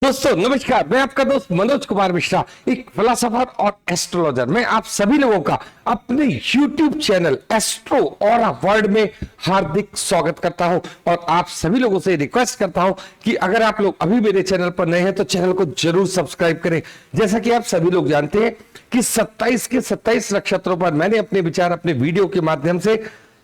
दोस्तों नमस्कार, मैं आपका दोस्त मनोज कुमार मिश्रा, एक फिलोसोफर और एस्ट्रोलॉजर। मैं आप सभी लोगों का अपने YouTube channel astro aura world में हार्दिक स्वागत करता हूं और आप सभी लोगों से रिक्वेस्ट करता हूं कि अगर आप लोग अभी मेरे चैनल पर नए हैं तो चैनल को जरूर सब्सक्राइब करें। जैसा कि आप सभी लोग जानते हैं कि 27 के 27 नक्षत्रों पर मैंने अपने विचार अपने वीडियो के माध्यम से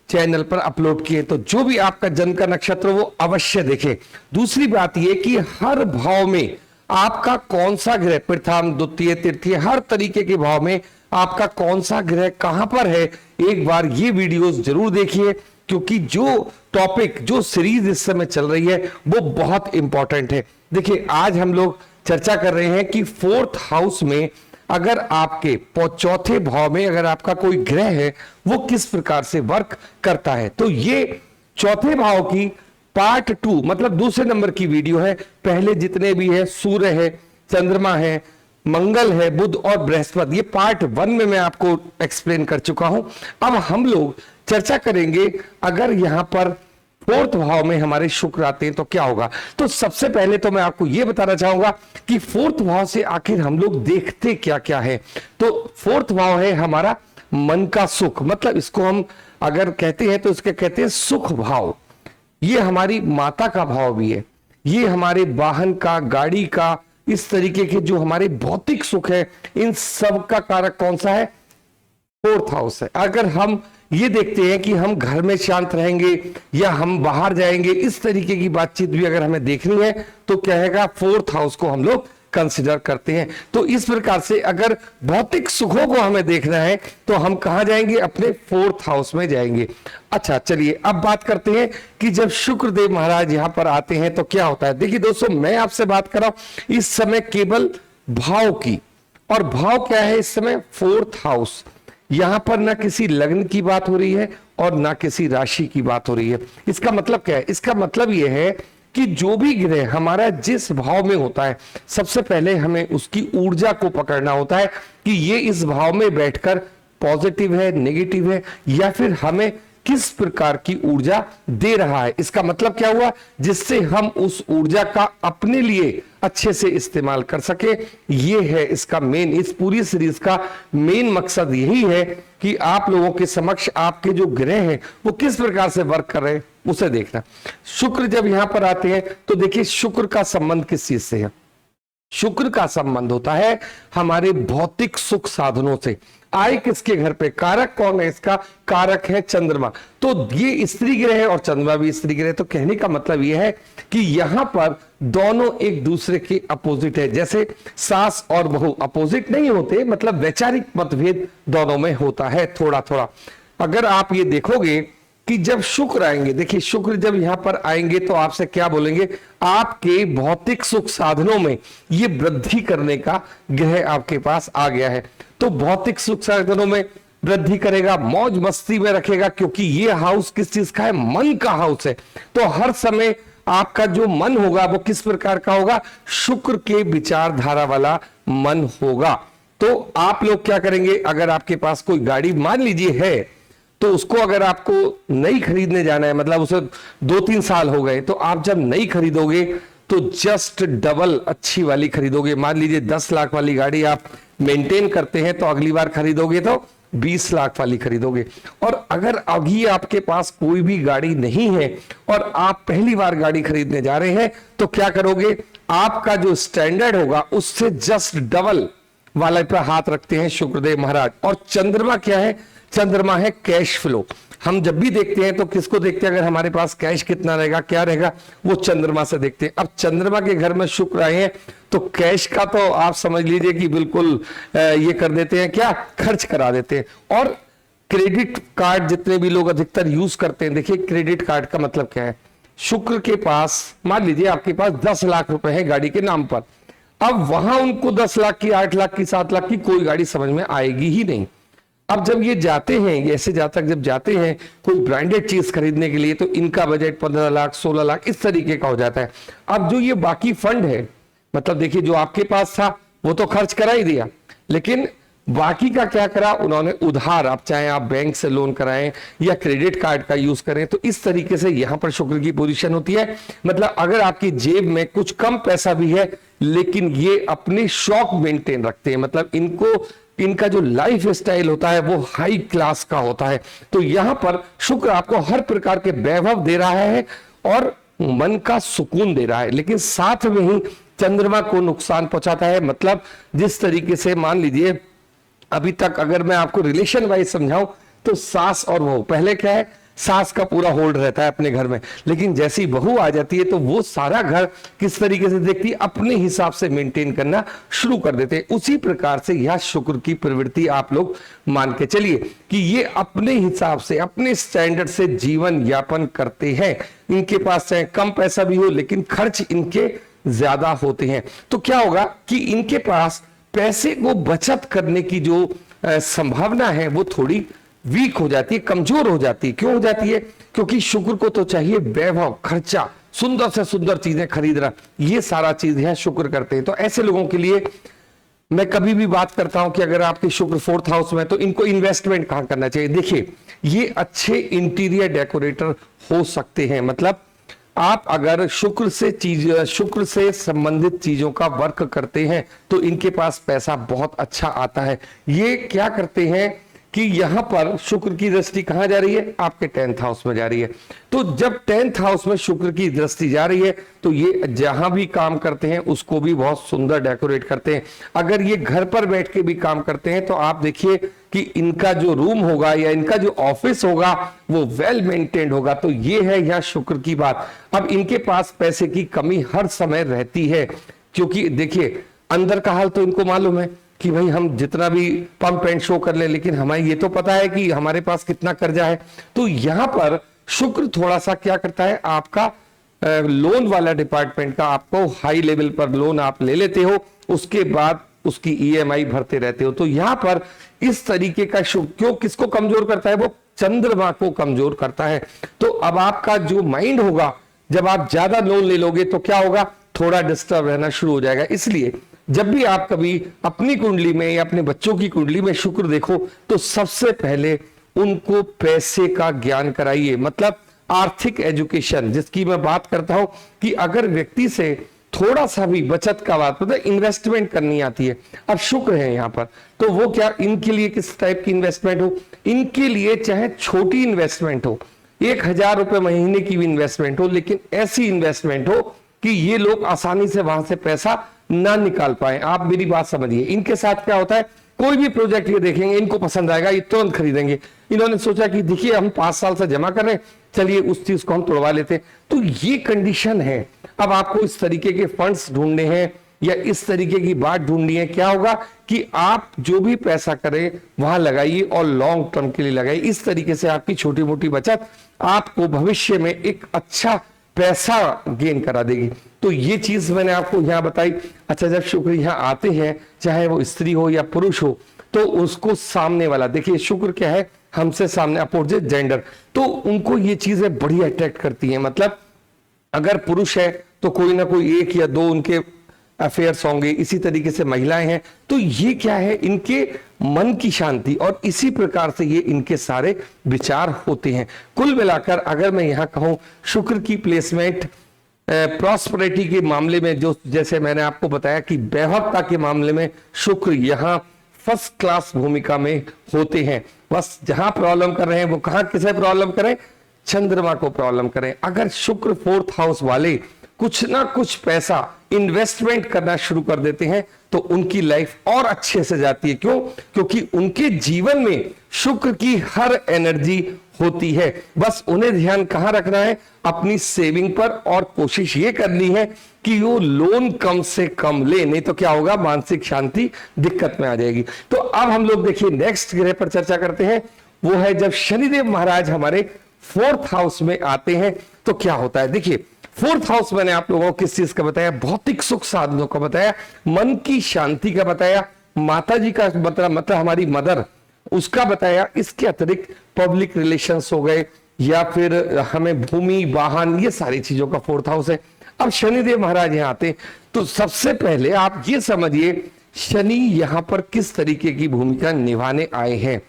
चैनल पर अपलोड किए, तो जो भी आपका जन्म का नक्षत्र वो अवश्य देखें। दूसरी बात यह कि हर भाव में आपका कौन सा ग्रह, प्रथम द्वितीय तृतीय, हर तरीके के भाव में आपका कौन सा ग्रह कहां पर है, एक बार ये वीडियोस जरूर देखिए, क्योंकि जो टॉपिक जो सीरीज इस समय चल रही है वो बहुत इंपॉर्टेंट है। देखिए, आज हम लोग चर्चा कर रहे हैं कि फोर्थ हाउस में अगर आपके चौथे भाव में अगर आपका कोई ग्रह है वो किस प्रकार से वर्क करता है। तो ये चौथे भाव की पार्ट 2 मतलब दूसरे नंबर की वीडियो है। पहले जितने भी है, सूर्य है, चंद्रमा है, मंगल है, बुध और बृहस्पति, ये पार्ट 1 में मैं आपको एक्सप्लेन कर चुका हूं। अब हम लोग चर्चा करेंगे अगर यहां पर फोर्थ भाव में हमारे शुक्र आते हैं तो क्या होगा। तो सबसे पहले तो मैं आपको यह बताना चाहूंगा कि फोर्थ भाव से आखिर हम लोग देखते क्या क्या है। तो फोर्थ भाव है हमारा मन का सुख, मतलब इसको हम अगर कहते हैं तो इसके कहते हैं सुख भाव। ये हमारी माता का भाव भी है, ये हमारे वाहन का, गाड़ी का, इस तरीके के जो हमारे भौतिक सुख है, इन सब का कारक कौन सा है? फोर्थ हाउस है। अगर हम ये देखते हैं कि हम घर में शांत रहेंगे या हम बाहर जाएंगे, इस तरीके की बातचीत भी अगर हमें देखनी है तो कहेगा फोर्थ हाउस को हम लोग कंसिडर करते हैं। तो इस प्रकार से अगर भौतिक सुखों को हमें देखना है तो हम कहां जाएंगे? अपने फोर्थ हाउस में जाएंगे। अच्छा, चलिए अब बात करते हैं कि जब शुक्रदेव महाराज यहां पर आते हैं तो क्या होता है। देखिए दोस्तों, मैं आपसे बात कर रहा हूं इस समय केवल भाव की, और भाव क्या है इस समय? Fourth house. यहां पर ना किसी लग्न की बात हो रही है और ना किसी राशि की बात हो रही है। इसका मतलब क्या है? इसका मतलब यह है कि जो भी ग्रह हमारा जिस भाव में होता है, सबसे पहले हमें उसकी ऊर्जा को पकड़ना होता है कि ये इस भाव में बैठकर पॉजिटिव है, नेगेटिव है, या फिर हमें किस प्रकार की ऊर्जा दे रहा है। इसका मतलब क्या हुआ? जिससे हम उस ऊर्जा का अपने लिए अच्छे से इस्तेमाल कर सके। ये है इसका मेन, इस पूरी सीरीज का मेन मकसद यही है कि आप लोगों के समक्ष आपके जो ग्रह हैं वो किस प्रकार से वर्क कर रहे हैं उसे देखना। शुक्र जब यहां पर आते हैं तो देखिए, शुक्र का संबंध किस चीज से है? शुक्र का संबंध होता है हमारे भौतिक सुख साधनों से। आए किसके घर पे? कारक कौन है इसका? कारक है चंद्रमा। तो ये स्त्री ग्रह है और चंद्रमा भी स्त्री ग्रह है। तो कहने का मतलब यह है कि यहां पर दोनों एक दूसरे के अपोजिट है। जैसे सास और बहू अपोजिट नहीं होते, मतलब वैचारिक मतभेद दोनों में होता है थोड़ा थोड़ा। अगर आप ये देखोगे कि जब शुक्र आएंगे, देखिए शुक्र जब यहां पर आएंगे तो आपसे क्या बोलेंगे? आपके भौतिक सुख साधनों में ये वृद्धि करने का ग्रह आपके पास आ गया है। तो भौतिक सुख साधनों में वृद्धि करेगा, मौज मस्ती में रखेगा, क्योंकि ये हाउस किस चीज का है? मन का हाउस है। तो हर समय आपका जो मन होगा वो किस प्रकार का होगा? शुक्र के विचारधारा वाला मन होगा। तो आप लोग क्या करेंगे? अगर आपके पास कोई गाड़ी मान लीजिए है, तो उसको अगर आपको नई खरीदने जाना है, मतलब उसे 2-3 साल हो गए, तो आप जब नई खरीदोगे तो जस्ट डबल अच्छी वाली खरीदोगे। मान लीजिए 10 लाख वाली गाड़ी आप मेंटेन करते हैं तो अगली बार खरीदोगे तो 20 लाख वाली खरीदोगे। और अगर अभी आपके पास कोई भी गाड़ी नहीं है और आप पहली बार गाड़ी खरीदने जा रहे हैं तो क्या करोगे? आपका जो स्टैंडर्ड होगा उससे जस्ट डबल वाले पर हाथ रखते हैं शुक्रदेव महाराज। और चंद्रमा क्या है? चंद्रमा है कैश फ्लो। हम जब भी देखते हैं तो किसको देखते हैं? अगर हमारे पास कैश कितना रहेगा, क्या रहेगा, वो चंद्रमा से देखते हैं। अब चंद्रमा के घर में शुक्र आए हैं तो कैश का तो आप समझ लीजिए कि बिल्कुल ये कर देते हैं, क्या खर्च करा देते हैं। और क्रेडिट कार्ड जितने भी लोग अधिकतर यूज करते हैं, देखिए क्रेडिट कार्ड का मतलब क्या है? शुक्र के पास मान लीजिए आपके पास 10 लाख रुपए है गाड़ी के नाम पर, अब वहां उनको 10 लाख की, 8 लाख की, 7 लाख की कोई गाड़ी समझ में आएगी ही नहीं। अब जब ये जाते हैं, ऐसे जातक जब जाते हैं कोई ब्रांडेड चीज खरीदने के लिए, तो इनका बजट 15 लाख 16 लाख इस तरीके का हो जाता है। अब जो ये बाकी फंड है, मतलब देखिए जो आपके पास था वो तो खर्च करा ही दिया, लेकिन बाकी का क्या करा उन्होंने, उधार, आप चाहे आप बैंक से लोन कराएं या क्रेडिट कार्ड का यूज करें, तो इस तरीके से यहां पर शुक्र की पोजीशन होती है। मतलब अगर आपकी जेब में कुछ कम पैसा भी है लेकिन ये अपने शौक मेंटेन रखते हैं, मतलब इनका जो लाइफ स्टाइल होता है वो हाई क्लास का होता है, तो यहां पर शुक्र आपको हर प्रकार के वैभव दे रहा है और मन का सुकून दे रहा है, लेकिन साथ में ही चंद्रमा को नुकसान पहुंचाता है। मतलब जिस तरीके से मान लीजिए अभी तक अगर मैं आपको रिलेशन वाइज समझाऊं तो सास और बहू, पहले क्या है, सास का पूरा होल्ड रहता है अपने घर में, लेकिन जैसी बहू आ जाती है तो वो सारा घर किस तरीके से देखती है, अपने हिसाब से मेंटेन करना शुरू कर देते हैं। उसी प्रकार से यह शुक्र की प्रवृत्ति आप लोग मान के चलिए कि ये अपने हिसाब से अपने स्टैंडर्ड से जीवन यापन करते हैं। इनके पास चाहे कम पैसा भी हो लेकिन खर्च इनके ज्यादा होते हैं। तो क्या होगा कि इनके पास पैसे को बचत करने की जो संभावना है वो थोड़ी वीक हो जाती है, कमजोर हो जाती है। क्यों हो जाती है? क्योंकि शुक्र को तो चाहिए वैभव, खर्चा, सुंदर से सुंदर चीजें खरीदना, ये सारा चीज है शुक्र करते हैं। तो ऐसे लोगों के लिए मैं कभी भी बात करता हूं कि अगर आपके शुक्र 4th हाउस में तो इनको इन्वेस्टमेंट कहां करना चाहिए। देखिए ये अच्छे इंटीरियर डेकोरेटर हो सकते हैं। मतलब आप अगर शुक्र से संबंधित चीजों का वर्क करते हैं तो इनके पास पैसा बहुत अच्छा आता है। ये क्या करते हैं कि यहां पर शुक्र की दृष्टि कहां जा रही है? आपके 10th हाउस में जा रही है। तो जब 10th हाउस में शुक्र की दृष्टि जा रही है तो ये जहां भी काम करते हैं उसको भी बहुत सुंदर डेकोरेट करते हैं। अगर ये घर पर बैठ के भी काम करते हैं तो आप देखिए कि इनका जो रूम होगा या इनका जो ऑफिस होगा वो वेल मेंटेन्ड होगा। तो ये है यहां शुक्र की बात। अब इनके पास पैसे की कमी हर समय रहती है, क्योंकि देखिए अंदर का हाल तो इनको मालूम है कि भाई हम जितना भी पंप एंड शो कर ले, लेकिन हमें ये तो पता है कि हमारे पास कितना कर्जा है। तो यहां पर शुक्र थोड़ा सा क्या करता है, आपका लोन वाला डिपार्टमेंट का आपको हाई लेवल पर लोन आप ले लेते हो, उसके बाद उसकी ईएमआई भरते रहते हो। तो यहां पर इस तरीके का शुक्र क्यों किसको कमजोर करता है? वो चंद्रमा को कमजोर करता है। तो अब आपका जो माइंड होगा, जब आप ज्यादा लोन ले लोगे तो क्या होगा, थोड़ा डिस्टर्ब रहना शुरू हो जाएगा। इसलिए जब भी आप कभी अपनी कुंडली में या अपने बच्चों की कुंडली में शुक्र देखो तो सबसे पहले उनको पैसे का ज्ञान कराइए। मतलब आर्थिक एजुकेशन जिसकी मैं बात करता हूं कि अगर व्यक्ति से थोड़ा सा भी बचत का बात, मतलब इन्वेस्टमेंट करनी आती है, अब शुक्र है यहां पर, तो वो क्या इनके लिए किस टाइप की इन्वेस्टमेंट हो? इनके लिए चाहे छोटी इन्वेस्टमेंट हो, 1000 रुपए महीने की भी इन्वेस्टमेंट हो, लेकिन ऐसी इन्वेस्टमेंट हो कि ये लोग आसानी से वहां से पैसा ना निकाल पाए। आप मेरी बात समझिए। इनके साथ क्या होता है, कोई भी प्रोजेक्ट ये देखेंगे इनको पसंद आएगा, ये तुरंत खरीदेंगे। इन्होंने सोचा कि देखिए हम 5 साल से जमा कर रहे हैं, चलिए उस चीज को हम तोड़वा लेते हैं। तो ये कंडीशन है। अब आपको इस तरीके के फंड्स ढूंढने हैं या इस तरीके की बात ढूंढनी है। क्या होगा कि आप जो भी पैसा करें वहां लगाइए और लॉन्ग टर्म के लिए लगाइए। इस तरीके से आपकी छोटी मोटी बचत आपको भविष्य में एक अच्छा पैसा गेन करा देगी। तो ये चीज मैंने आपको यहां बताई। अच्छा, जब शुक्र यहां आते हैं, चाहे वो स्त्री हो या पुरुष हो, तो उसको सामने वाला, देखिए शुक्र क्या है, हमसे सामने अपोजिट जेंडर, तो उनको ये चीजें बड़ी अट्रैक्ट करती हैं। मतलब अगर पुरुष है तो कोई ना कोई 1 या 2 उनके अफेयर्स होंगे, इसी तरीके से महिलाएं हैं तो ये क्या है, इनके मन की शांति, और इसी प्रकार से ये इनके सारे विचार होते हैं। कुल मिलाकर अगर मैं यहां कहूं शुक्र की प्लेसमेंट प्रॉस्पेरिटी के मामले में, जो जैसे मैंने आपको बताया कि वैभवता के मामले में शुक्र यहां फर्स्ट क्लास भूमिका में होते हैं। बस जहां प्रॉब्लम कर रहे हैं वो कहां किसे प्रॉब्लम करें, चंद्रमा को प्रॉब्लम करें। अगर शुक्र 4th हाउस वाले कुछ ना कुछ पैसा इन्वेस्टमेंट करना शुरू कर देते हैं तो उनकी लाइफ और अच्छे से जाती है। क्यों? क्योंकि उनके जीवन में शुक्र की हर एनर्जी होती है। बस उन्हें ध्यान कहां रखना है, अपनी सेविंग पर, और कोशिश ये करनी है कि वो लोन कम से कम ले, नहीं तो क्या होगा, मानसिक शांति दिक्कत में आ जाएगी। तो अब हम लोग देखिए नेक्स्ट ग्रह पर चर्चा करते हैं। वो है जब शनिदेव महाराज हमारे 4th हाउस में आते हैं तो क्या होता है। देखिए 4th हाउस मैंने आप लोगों को किस चीज का बताया, भौतिक सुख साधनों का बताया, मन की शांति का बताया, माता जी का मतलब हमारी मदर, उसका बताया। इसके अतिरिक्त पब्लिक रिलेशंस हो गए या फिर हमें भूमि वाहन, ये सारी चीजों का 4th हाउस है। अब शनिदेव महाराज यहां आते तो सबसे पहले आप ये समझिए शनि यहां पर किस तरीके की भूमिका निभाने आए हैं।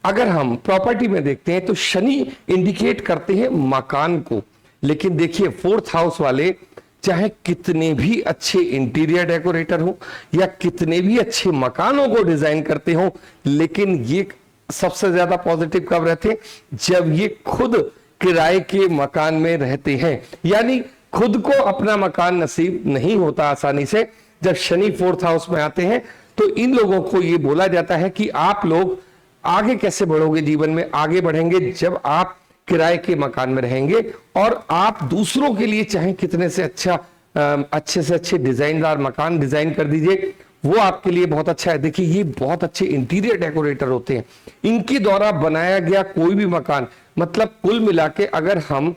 अगर हम प्रॉपर्टी में देखते हैं तो शनि इंडिकेट करते हैं मकान को, लेकिन देखिए फोर्थ हाउस वाले चाहे कितने भी अच्छे इंटीरियर डेकोरेटर हो या कितने भी अच्छे मकानों को डिजाइन करते हो, लेकिन ये सबसे ज्यादा पॉजिटिव कब रहते हैं, जब ये खुद किराए के मकान में रहते हैं। यानी खुद को अपना मकान नसीब नहीं होता आसानी से। जब शनि फोर्थ हाउस में आते हैं तो इन लोगों को ये बोला जाता है कि आप लोग आगे कैसे बढ़ोगे, जीवन में आगे बढ़ेंगे जब आप किराए के मकान में रहेंगे और आप दूसरों के लिए चाहे कितने से अच्छे से अच्छे डिजाइनदार मकान डिजाइन कर दीजिए, वो आपके लिए बहुत अच्छा है। देखिए ये बहुत अच्छे इंटीरियर डेकोरेटर होते हैं, इनके द्वारा बनाया गया कोई भी मकान, मतलब कुल मिला के अगर हम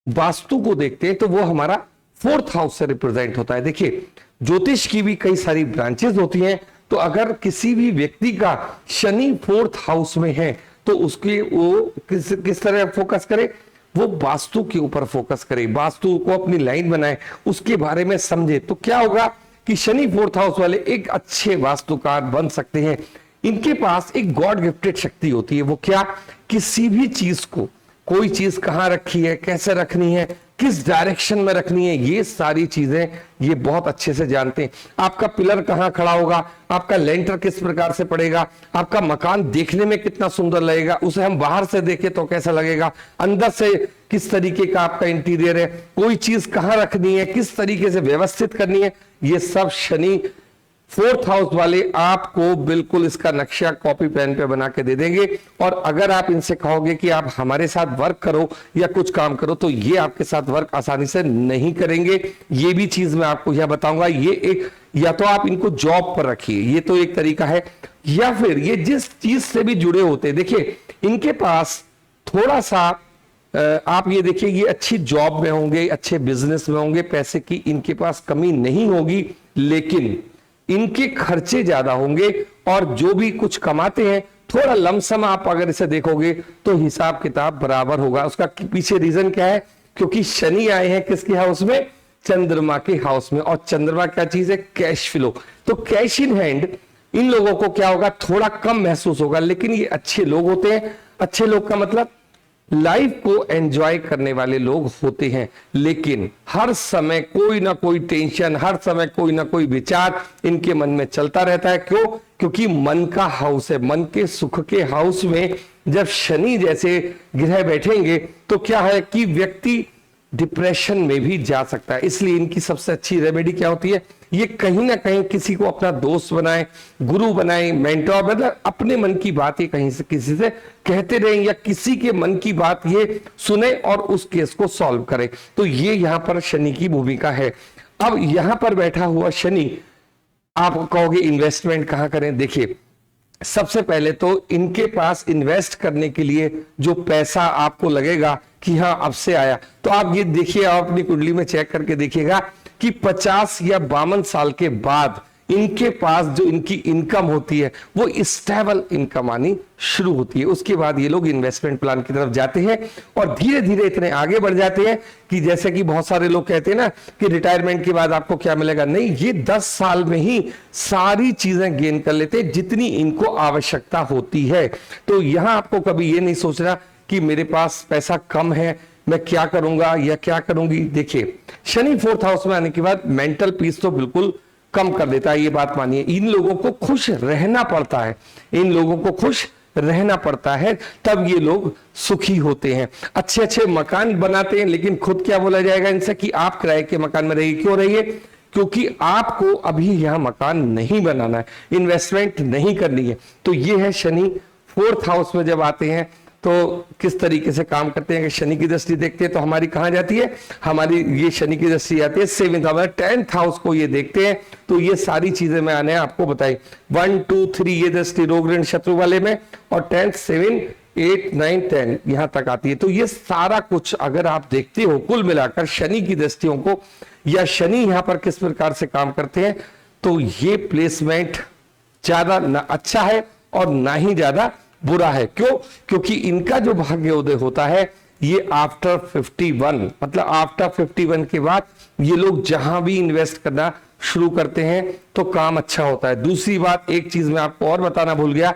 वास्तु को देखते हैं तो वो हमारा फोर्थ हाउस से रिप्रेजेंट होता है। देखिए ज्योतिष की भी कई सारी ब्रांचेस होती हैं, तो अगर किसी भी व्यक्ति का शनि फोर्थ हाउस में है तो उसके वो किस तरह फोकस करे, वो वास्तु के ऊपर फोकस करे, वास्तु को अपनी लाइन बनाए, उसके बारे में समझे, तो क्या होगा कि शनि फोर्थ हाउस वाले एक अच्छे वास्तुकार बन सकते हैं। इनके पास एक गॉड गिफ्टेड शक्ति होती है, वो क्या, किसी भी चीज को, कोई चीज कहां रखी है, कैसे रखनी है, किस डायरेक्शन में रखनी है, ये सारी चीजें ये बहुत अच्छे से जानते हैं। आपका पिलर कहां खड़ा होगा, आपका लेंटर किस प्रकार से पड़ेगा, आपका मकान देखने में कितना सुंदर लगेगा, उसे हम बाहर से देखें तो कैसा लगेगा, अंदर से किस तरीके का आपका इंटीरियर है, कोई चीज कहां रखनी है, किस तरीके से व्यवस्थित करनी है, ये सब शनि फोर्थ हाउस वाले आपको बिल्कुल इसका नक्शा कॉपी पेन पे बना के दे देंगे। और अगर आप इनसे कहोगे कि आप हमारे साथ वर्क करो या कुछ काम करो, तो ये आपके साथ वर्क आसानी से नहीं करेंगे। ये भी चीज मैं आपको यह बताऊंगा। ये एक, या तो आप इनको जॉब पर रखिए, ये तो एक तरीका है, या फिर ये जिस चीज से भी जुड़े होते हैं, देखिए इनके पास थोड़ा सा आप ये देखिए, ये अच्छी जॉब में होंगे, अच्छे बिजनेस में होंगे, पैसे की इनके पास कमी नहीं होगी, लेकिन इनके खर्चे ज्यादा होंगे और जो भी कुछ कमाते हैं थोड़ा लमसम आप अगर इसे देखोगे तो हिसाब किताब बराबर होगा। उसका पीछे रीजन क्या है, क्योंकि शनि आए हैं किसके हाउस में, चंद्रमा के हाउस में, और चंद्रमा क्या चीज है, कैश फ्लो। तो कैश इन हैंड इन लोगों को क्या होगा, थोड़ा कम महसूस होगा, लेकिन ये अच्छे लोग होते हैं। अच्छे लोग का मतलब लाइफ को एंजॉय करने वाले लोग होते हैं, लेकिन हर समय कोई ना कोई टेंशन, हर समय कोई ना कोई विचार इनके मन में चलता रहता है। क्यों, क्योंकि मन का हाउस है, मन के सुख के हाउस में जब शनि जैसे ग्रह बैठेंगे तो क्या है कि व्यक्ति डिप्रेशन में भी जा सकता है। इसलिए इनकी सबसे अच्छी रेमेडी क्या होती है, ये कहीं ना कहीं किसी को अपना दोस्त बनाए, गुरु बनाए, मेंटोर, मतलब अपने मन की बात ये कहीं से किसी से कहते रहें या किसी के मन की बात ये सुने और उस केस को सॉल्व करें। तो ये यहां पर शनि की भूमिका है। अब यहां पर बैठा हुआ शनि, आप कहोगे इन्वेस्टमेंट कहां करें। देखिए सबसे पहले तो इनके पास इन्वेस्ट करने के लिए जो पैसा आपको लगेगा कि हाँ अब से आया, तो आप ये देखिए, आप अपनी कुंडली में चेक करके देखिएगा कि 50 या 52 साल के बाद इनके पास जो इनकी इनकम होती है वो स्टेबल इनकम आनी शुरू होती है। उसके बाद ये लोग इन्वेस्टमेंट प्लान की तरफ जाते हैं और धीरे धीरे इतने आगे बढ़ जाते हैं कि जैसे कि बहुत सारे लोग कहते हैं ना कि रिटायरमेंट के बाद आपको क्या मिलेगा, नहीं, ये 10 साल में ही सारी चीजें गेन कर लेते हैं जितनी इनको आवश्यकता होती है। तो यहां आपको कभी ये नहीं सोचना कि मेरे पास पैसा कम है, मैं क्या करूंगा या क्या करूंगी। देखिए शनि फोर्थ हाउस में आने के बाद मेंटल पीस तो बिल्कुल कम कर देता है, ये बात मानिए। इन लोगों को खुश रहना पड़ता है, इन लोगों को खुश रहना पड़ता है, तब ये लोग सुखी होते हैं। अच्छे अच्छे मकान बनाते हैं, लेकिन खुद क्या बोला जाएगा इनसे कि आप किराए के मकान में रहिए। क्यों रहिए, क्योंकि आपको अभी यहां मकान नहीं बनाना है, इन्वेस्टमेंट नहीं करनी है। तो ये है शनि फोर्थ हाउस में जब आते हैं तो किस तरीके से काम करते हैं। कि शनि की दृष्टि देखते हैं तो हमारी कहां जाती है, हमारी ये शनि की दृष्टि आती है 7th हाउस, 10th हाउस को ये देखते हैं। तो ये सारी चीजें मैंने आपको बताई, 1 2 3 ये दृष्टि रोग ऋण शत्रु वाले में, और 10th 7 8 9 10 यहां तक आती है। तो ये सारा कुछ अगर आप देखते हो कुल मिलाकर शनि की दृष्टियों को, या शनि यहां पर किस प्रकार से काम करते हैं, तो ये प्लेसमेंट ज्यादा ना अच्छा है और ना ही ज्यादा बुरा है। क्यों, क्योंकि इनका जो भाग्योदय होता है ये आफ्टर 51, मतलब आफ्टर 51 के बाद ये लोग जहां भी इन्वेस्ट करना शुरू करते हैं तो काम अच्छा होता है। दूसरी बात, एक चीज मैं आपको और बताना भूल गया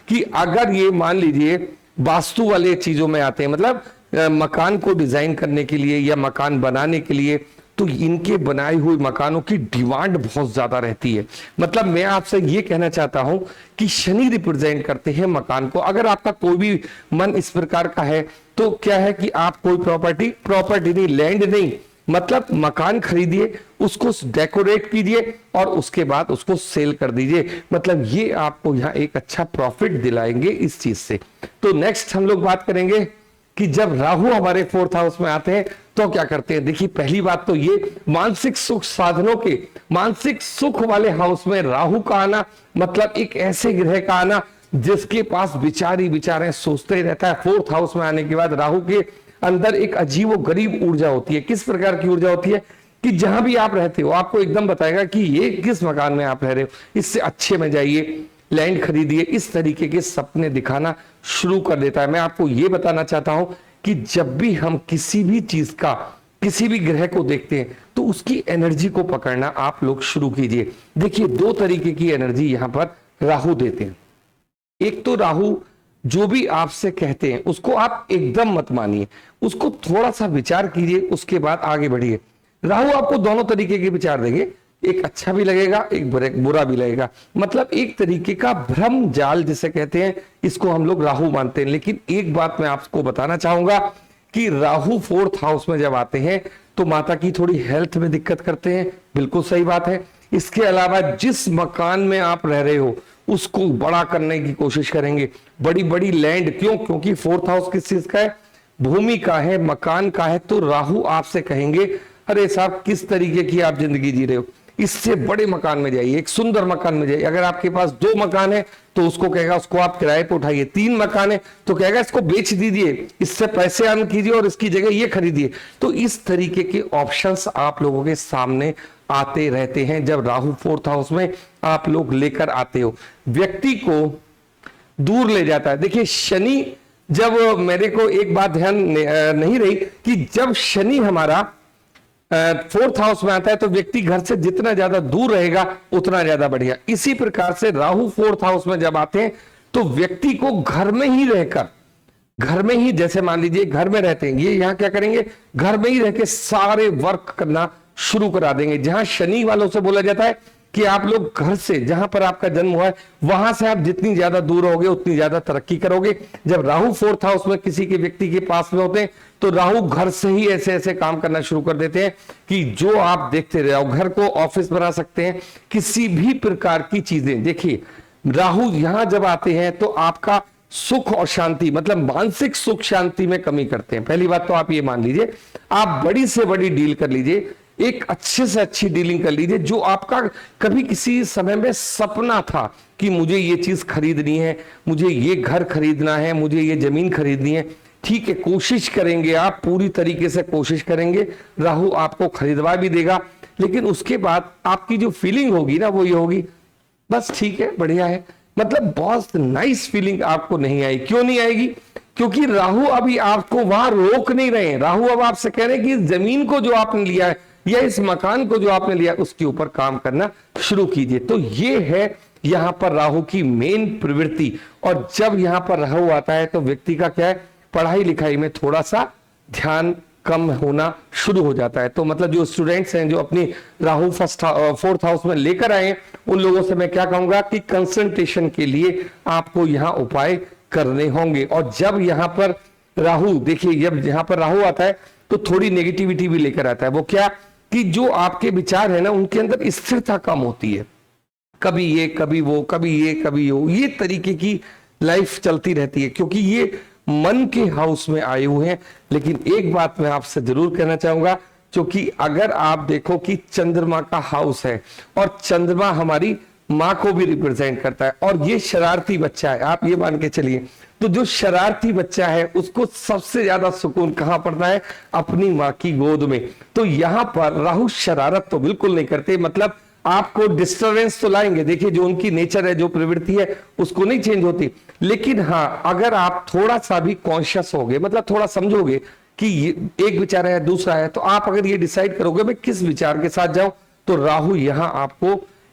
कि अगर ये मान लीजिए वास्तु वाले चीजों में आते हैं, मतलब मकान को डिजाइन करने के लिए या मकान बनाने के लिए, तो इनके बनाए हुए मकानों की डिमांड बहुत ज्यादा रहती है। मतलब मैं आपसे ये कहना चाहता हूं कि शनि रिप्रेजेंट करते हैं मकान को। अगर आपका कोई भी मन इस प्रकार का है तो क्या है कि आप कोई प्रॉपर्टी नहीं, लैंड नहीं, मतलब मकान खरीदिए, उसको डेकोरेट कीजिए और उसके बाद उसको सेल कर दीजिए। मतलब ये आपको यहाँ एक अच्छा प्रॉफिट दिलाएंगे इस चीज से। तो नेक्स्ट हम लोग बात करेंगे कि जब राहु हमारे 4th हाउस में आते हैं तो क्या करते हैं। देखिए पहली बात तो ये, मानसिक सुख साधनों के, मानसिक सुख वाले हाउस में राहु का आना मतलब एक ऐसे ग्रह का आना जिसके पास विचार ही विचार है, सोचते ही रहता है। 4th हाउस में आने के बाद राहु के अंदर एक अजीब गरीब ऊर्जा होती है। किस प्रकार की ऊर्जा होती है कि जहां भी आप रहते हो आपको एकदम बताएगा कि ये किस मकान में आप रह रहे हो, इससे अच्छे में जाइए, लैंड खरीदिए, इस तरीके के सपने दिखाना शुरू कर देता है। मैं आपको यह बताना चाहता हूं कि जब भी हम किसी भी चीज का, किसी भी ग्रह को देखते हैं तो उसकी एनर्जी को पकड़ना आप लोग शुरू कीजिए। देखिए 2 तरीके की एनर्जी यहां पर राहु देते हैं। एक तो राहु जो भी आपसे कहते हैं उसको आप एकदम मत मानिए, उसको थोड़ा सा विचार कीजिए, उसके बाद आगे बढ़िए। राहु आपको दोनों तरीके के विचार देंगे, एक अच्छा भी लगेगा, एक बुरा भी लगेगा। मतलब एक तरीके का भ्रम जाल जिसे कहते हैं, इसको हम लोग राहु मानते हैं। लेकिन एक बात मैं आपको बताना चाहूंगा कि राहु 4th हाउस में जब आते हैं तो माता की थोड़ी हेल्थ में दिक्कत करते हैं, बिल्कुल सही बात है। इसके अलावा जिस मकान में आप रह रहे हो उसको बड़ा करने की कोशिश करेंगे, बड़ी बड़ी लैंड, क्योंकि 4th हाउस किस चीज का है, भूमि का है, मकान का है। तो राहु आपसे कहेंगे अरे साहब किस तरीके की आप जिंदगी जी रहे हो, इससे बड़े मकान में जाइए, एक सुंदर मकान में जाइए। अगर आपके पास 2 मकान है तो उसको कहेगा उसको आप किराए पर उठाइए, 3 मकान है तो कहेगा इसको बेच दीजिए, इससे पैसे अर्न कीजिए और इसकी जगह ये खरीदिए। तो इस तरीके के ऑप्शंस आप लोगों के सामने आते रहते हैं जब राहु 4th हाउस में आप लोग लेकर आते हो, व्यक्ति को दूर ले जाता है। देखिए शनि, जब मेरे को एक बात ध्यान नहीं रही कि जब शनि हमारा 4th हाउस में आता है तो व्यक्ति घर से जितना ज्यादा दूर रहेगा उतना ज्यादा बढ़िया। इसी प्रकार से राहु 4th हाउस में जब आते हैं तो व्यक्ति को घर में ही रहकर, घर में ही, जैसे मान लीजिए घर में रहते हैं, ये यहाँ क्या करेंगे, घर में ही रह के सारे वर्क करना शुरू करा देंगे। जहां शनि वालों से बोला जाता है कि आप लोग घर से, जहां पर आपका जन्म हुआ है वहां से आप जितनी ज्यादा दूर रहोगे उतनी ज्यादा तरक्की करोगे। जब राहु 4th हाउस में किसी के व्यक्ति के पास में होते हैं तो राहु घर से ही ऐसे ऐसे काम करना शुरू कर देते हैं कि जो आप देखते रहो, घर को ऑफिस बना सकते हैं, किसी भी प्रकार की चीजें। देखिए राहु यहां जब आते हैं तो आपका सुख और शांति, मतलब मानसिक सुख शांति में कमी करते हैं। पहली बात तो आप ये मान लीजिए, आप बड़ी से बड़ी डील कर लीजिए, एक अच्छे से अच्छी डीलिंग कर लीजिए। जो आपका कभी किसी समय में सपना था कि मुझे ये चीज खरीदनी है, मुझे ये घर खरीदना है, मुझे ये जमीन खरीदनी है, ठीक है, कोशिश करेंगे, आप पूरी तरीके से कोशिश करेंगे, राहु आपको खरीदवा भी देगा। लेकिन उसके बाद आपकी जो फीलिंग होगी ना वो ये होगी, बस ठीक है, बढ़िया है, मतलब बहुत नाइस फीलिंग आपको नहीं आई। क्यों नहीं आएगी? क्योंकि राहु अभी आपको वहां रोक नहीं रहे हैं। राहु अब आपसे कह रहे हैं कि इस जमीन को जो आपने लिया है या इस मकान को जो आपने लिया उसके ऊपर काम करना शुरू कीजिए। तो ये है यहां पर राहु की मेन प्रवृत्ति। और जब यहां पर राहु आता है तो व्यक्ति का क्या है, पढ़ाई लिखाई में थोड़ा सा ध्यान कम होना शुरू हो जाता है। तो मतलब जो स्टूडेंट्स हैं जो अपनी राहु 4th हाउस में लेकर आए, उन लोगों से मैं क्या कहूंगा कि कंसंट्रेशन के लिए आपको यहां उपाय करने होंगे। और जब यहां पर राहु, देखिए जब यहां पर राहु आता है तो थोड़ी नेगेटिविटी भी लेकर आता है। वो क्या कि जो आपके विचार है ना उनके अंदर स्थिरता कम होती है, कभी ये कभी वो, कभी ये कभी वो, ये तरीके की लाइफ चलती रहती है क्योंकि ये मन के हाउस में आए हुए हैं। लेकिन एक बात मैं आपसे जरूर कहना चाहूंगा, क्योंकि अगर आप देखो कि चंद्रमा का हाउस है और चंद्रमा हमारी माँ को भी रिप्रेजेंट करता है और ये शरारती बच्चा है, आप ये मान के चलिए, तो जो शरारती बच्चा है उसको सबसे ज्यादा सुकून कहां पड़ता है, अपनी माँ की गोद में। तो यहां पर राहु शरारत तो बिल्कुल नहीं करते, मतलब आपको डिस्टर्बेंस तो लाएंगे। देखिए जो उनकी नेचर है, जो प्रवृत्ति है उसको नहीं चेंज होती। लेकिन हाँ, अगर आप थोड़ा सा भी कॉन्शियस होगे, मतलब थोड़ा समझोगे कि ये एक विचार है दूसरा है, तो आप अगर ये डिसाइड करोगे मैं किस विचार के साथ जाऊं तो राहु यहाँ आपको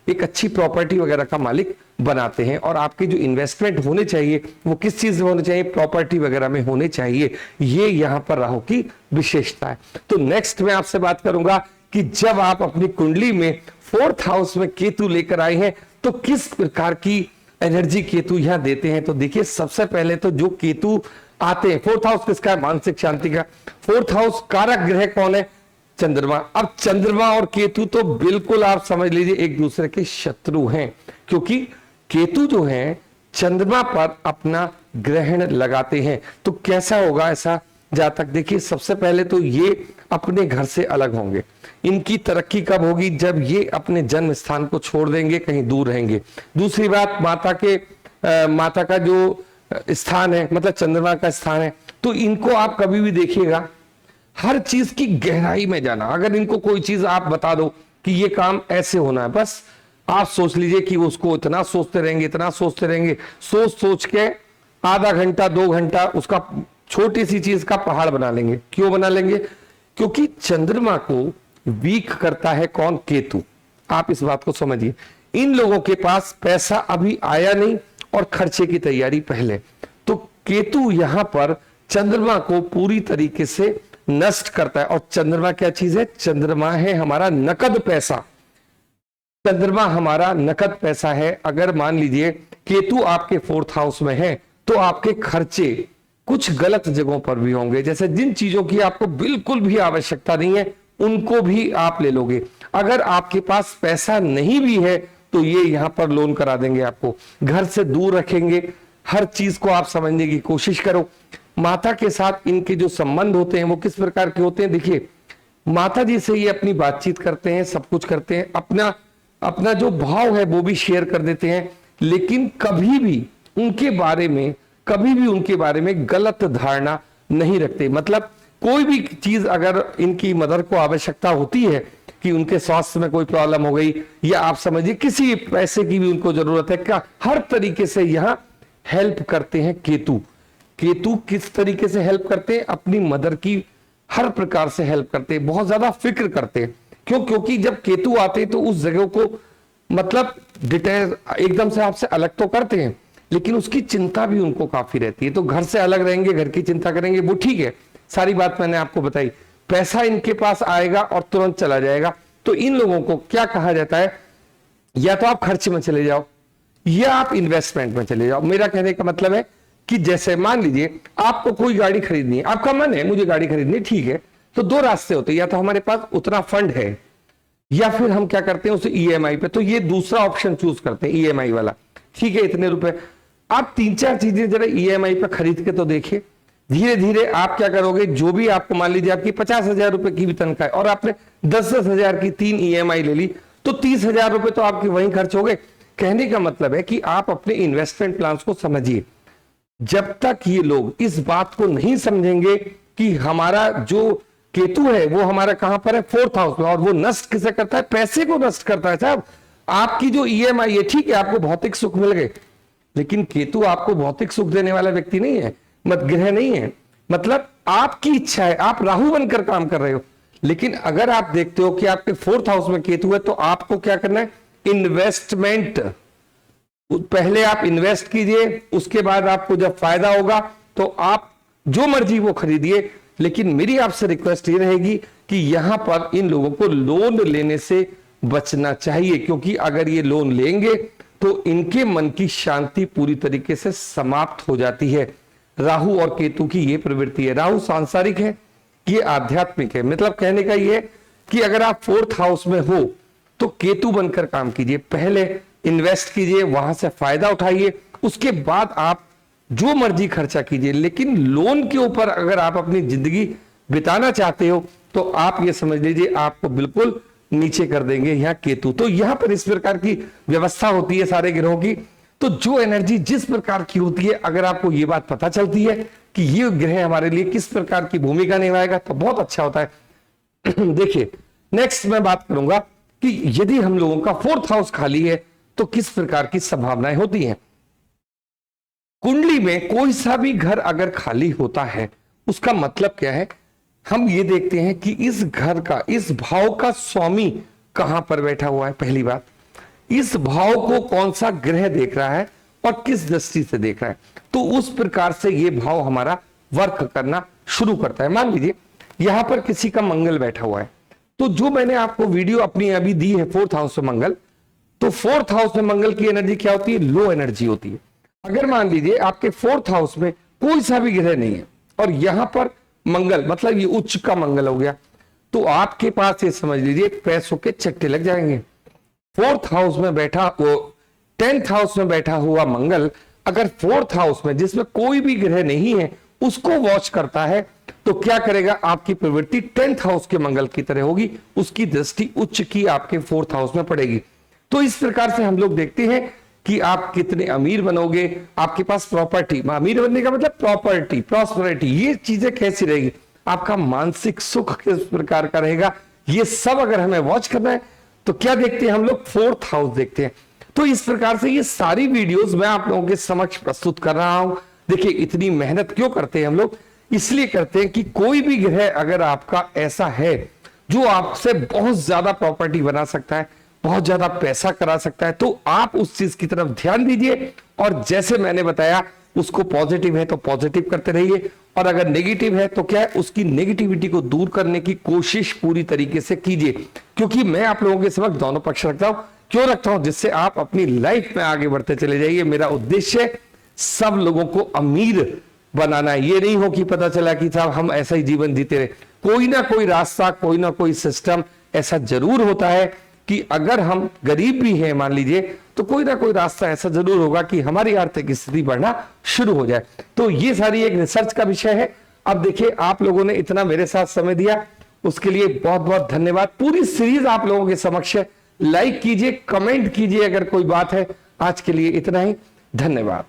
एक अच्छी प्रॉपर्टी वगैरह का मालिक बनाते हैं, और आपके जो इन्वेस्टमेंट होने चाहिए वो किस चीज में होने चाहिए, प्रॉपर्टी वगैरह में होने चाहिए। ये यहाँ पर राहु की विशेषता है। तो नेक्स्ट मैं आपसे बात करूंगा कि जब आप अपनी कुंडली में 4th हाउस में केतु लेकर आए हैं तो किस प्रकार की एनर्जी केतु यहां देते हैं। तो देखिए, सबसे पहले तो जो केतु आते हैं, 4th हाउस किसका है, मानसिक शांति का। 4th हाउस कारक ग्रह कौन है, चंद्रमा। अब चंद्रमा और केतु तो बिल्कुल आप समझ लीजिए एक दूसरे के शत्रु हैं, क्योंकि केतु जो है चंद्रमा पर अपना ग्रहण लगाते हैं। तो कैसा होगा ऐसा, जहां तक देखिए, सबसे पहले तो ये अपने घर से अलग होंगे। इनकी तरक्की कब होगी, जब ये अपने जन्म स्थान को छोड़ देंगे, कहीं दूर रहेंगे। दूसरी बात, माता का जो स्थान है, मतलब चंद्रमा का स्थान है, तो इनको आप कभी भी देखिएगा हर चीज की गहराई में जाना। अगर इनको कोई चीज आप बता दो कि ये काम ऐसे होना है, बस आप सोच लीजिए कि उसको इतना सोचते रहेंगे, इतना सोचते रहेंगे, सोच सोच के आधा घंटा 2 घंटा उसका छोटी सी चीज का पहाड़ बना लेंगे। क्यों बना लेंगे, क्योंकि चंद्रमा को वीक करता है कौन, केतु। आप इस बात को समझिए। इन लोगों के पास पैसा अभी आया नहीं और खर्चे की तैयारी पहले, तो केतु यहां पर चंद्रमा को पूरी तरीके से नष्ट करता है। और चंद्रमा क्या चीज है, चंद्रमा है हमारा नकद पैसा। चंद्रमा हमारा नकद पैसा है। अगर मान लीजिए केतु आपके 4th हाउस में है तो आपके खर्चे कुछ गलत जगहों पर भी होंगे। जैसे जिन चीजों की आपको बिल्कुल भी आवश्यकता नहीं है उनको भी आप ले लोगे। अगर आपके पास पैसा नहीं भी है तो ये यहां पर लोन करा देंगे आपको। घर से दूर रखेंगे, हर चीज को आप समझने की कोशिश करो। माता के साथ इनके जो संबंध होते हैं वो किस प्रकार के होते हैं, देखिए माता जी से ये अपनी बातचीत करते हैं, सब कुछ करते हैं, अपना जो भाव है वो भी शेयर कर देते हैं, लेकिन कभी भी उनके बारे में गलत धारणा नहीं रखते। मतलब कोई भी चीज अगर इनकी मदर को आवश्यकता होती है कि उनके स्वास्थ्य में कोई प्रॉब्लम हो गई, या आप समझिए किसी पैसे की भी उनको जरूरत है, क्या हर तरीके से यहां हेल्प करते हैं केतु। केतु किस तरीके से हेल्प करते हैं, अपनी मदर की हर प्रकार से हेल्प करते हैं, बहुत ज्यादा फिक्र करते हैं। क्यों, क्योंकि जब केतु आते हैं तो उस जगह को मतलब डिटेल एकदम से आपसे अलग तो करते हैं, लेकिन उसकी चिंता भी उनको काफी रहती है। तो घर से अलग रहेंगे, घर की चिंता करेंगे, वो ठीक है, सारी बात मैंने आपको बताई। पैसा इनके पास आएगा और तुरंत चला जाएगा। तो इन लोगों को क्या कहा जाता है, या तो आप खर्च में चले जाओ या आप इन्वेस्टमेंट में चले जाओ। मेरा कहने का मतलब है कि जैसे मान लीजिए आपको कोई गाड़ी खरीदनी है, आपका मन है मुझे गाड़ी खरीदनी, ठीक है, तो 2 रास्ते होते हैं, या तो हमारे पास उतना फंड है या फिर हम क्या करते हैं उसे ईएमआई पे। तो ये दूसरा ऑप्शन चूज करते हैं, ईएमआई वाला, ठीक है, इतने रुपए। आप 3-4 चीजें जरा ईएमआई पे खरीद के तो देखिए, धीरे धीरे आप क्या करोगे, जो भी आपको मान लीजिए आपकी 50,000 रुपए की भी तनख्वाह है और आपने 10-10 हजार की 3 ईएमआई ले ली, तो 30,000 रुपए तो आपके वहीं खर्च हो गए। कहने का मतलब है कि आप अपने इन्वेस्टमेंट प्लान को समझिए। जब तक ये लोग इस बात को नहीं समझेंगे कि हमारा जो केतु है वो हमारा कहां पर है, 4th हाउस में, और वो नष्ट किसे करता है, पैसे को नष्ट करता है। साहब आपकी जो ईएमआई है, ठीक है, आपको भौतिक सुख मिल गए, लेकिन केतु आपको भौतिक सुख देने वाला व्यक्ति नहीं है, मत ग्रह नहीं है। मतलब आपकी इच्छा है, आप राहु बनकर काम कर रहे हो, लेकिन अगर आप देखते हो कि आपके 4th हाउस में केतु है तो आपको क्या करना है, इन्वेस्टमेंट। पहले आप इन्वेस्ट कीजिए, उसके बाद आपको जब फायदा होगा तो आप जो मर्जी वो खरीदिए। लेकिन मेरी आपसे रिक्वेस्ट ये रहेगी कि यहां पर इन लोगों को लोन लेने से बचना चाहिए, क्योंकि अगर ये लोन लेंगे तो इनके मन की शांति पूरी तरीके से समाप्त हो जाती है। राहु और केतु की ये प्रवृत्ति है। राहु सांसारिक है, ये आध्यात्मिक है। मतलब कहने का ये है कि अगर आप 4th हाउस में हो तो केतु बनकर काम कीजिए, पहले इन्वेस्ट कीजिए, वहां से फायदा उठाइए, उसके बाद आप जो मर्जी खर्चा कीजिए। लेकिन लोन के ऊपर अगर आप अपनी जिंदगी बिताना चाहते हो तो आप ये समझ लीजिए आपको बिल्कुल नीचे कर देंगे यहाँ केतु। तो यहां पर इस प्रकार की व्यवस्था होती है सारे ग्रहों की। तो जो एनर्जी जिस प्रकार की होती है, अगर आपको ये बात पता चलती है कि ये ग्रह हमारे लिए किस प्रकार की भूमिका निभाएगा तो बहुत अच्छा होता है। देखिए नेक्स्ट मैं बात करूंगा कि यदि हम लोगों का 4th हाउस खाली है तो किस प्रकार की संभावनाएं होती हैं। कुंडली में कोई सा भी घर अगर खाली होता है उसका मतलब क्या है, हम ये देखते हैं कि इस घर का, इस भाव का स्वामी कहां पर बैठा हुआ है, पहली बात। इस भाव को कौन सा ग्रह देख रहा है और किस दृष्टि से देख रहा है, तो उस प्रकार से ये भाव हमारा वर्क करना शुरू करता है। मान लीजिए यहां पर किसी का मंगल बैठा हुआ है, तो जो मैंने आपको वीडियो अपनी अभी दी है 4th हाउस में मंगल, तो 4th हाउस में मंगल की एनर्जी क्या होती है, लो एनर्जी होती है। अगर मान लीजिए आपके 4th हाउस में कोई सा भी ग्रह नहीं है और यहां पर मंगल, मतलब ये उच्च का मंगल हो गया, तो आपके पास ये समझ लीजिए पैसों के चट्टे लग जाएंगे। 4th हाउस में बैठा वो 10th हाउस में बैठा हुआ मंगल अगर 4th हाउस में जिसमें कोई भी ग्रह नहीं है उसको वॉच करता है, तो क्या करेगा, आपकी प्रवृत्ति 10th हाउस के मंगल की तरह होगी, उसकी दृष्टि उच्च की आपके 4th हाउस में पड़ेगी। तो इस प्रकार से हम लोग देखते हैं कि आप कितने अमीर बनोगे, आपके पास प्रॉपर्टी, अमीर बनने का मतलब प्रॉपर्टी, प्रॉस्पेरिटी, ये चीजें कैसी रहेगी, आपका मानसिक सुख किस प्रकार का रहेगा, ये सब अगर हमें वॉच करना है तो क्या देखते हैं हम लोग, 4th हाउस देखते हैं। तो इस प्रकार से ये सारी वीडियोस मैं आप लोगों के समक्ष प्रस्तुत कर रहा हूं। देखिए इतनी मेहनत क्यों करते हैं हम लोग, इसलिए करते हैं कि कोई भी ग्रह अगर आपका ऐसा है जो आपसे बहुत ज्यादा प्रॉपर्टी बना सकता है, बहुत ज्यादा पैसा करा सकता है, तो आप उस चीज की तरफ ध्यान दीजिए और जैसे मैंने बताया उसको पॉजिटिव है तो पॉजिटिव करते रहिए, और अगर नेगेटिव है तो क्या है, उसकी नेगेटिविटी को दूर करने की कोशिश पूरी तरीके से कीजिए। क्योंकि मैं आप लोगों के समक्ष दोनों पक्ष रखता हूं, क्यों रखता हूं, जिससे आप अपनी लाइफ में आगे बढ़ते चले जाइए। मेरा उद्देश्य सब लोगों को अमीर बनाना है, ये नहीं हो कि पता चला कि साहब हम ऐसा ही जीवन जीते रहे। कोई ना कोई रास्ता, कोई ना कोई सिस्टम ऐसा जरूर होता है कि अगर हम गरीब भी हैं मान लीजिए, तो कोई ना कोई रास्ता ऐसा जरूर होगा कि हमारी आर्थिक स्थिति बढ़ना शुरू हो जाए। तो ये सारी एक रिसर्च का विषय है। अब देखिए आप लोगों ने इतना मेरे साथ समय दिया, उसके लिए बहुत बहुत धन्यवाद। पूरी सीरीज आप लोगों के समक्ष है, लाइक कीजिए, कमेंट कीजिए अगर कोई बात है। आज के लिए इतना ही, धन्यवाद।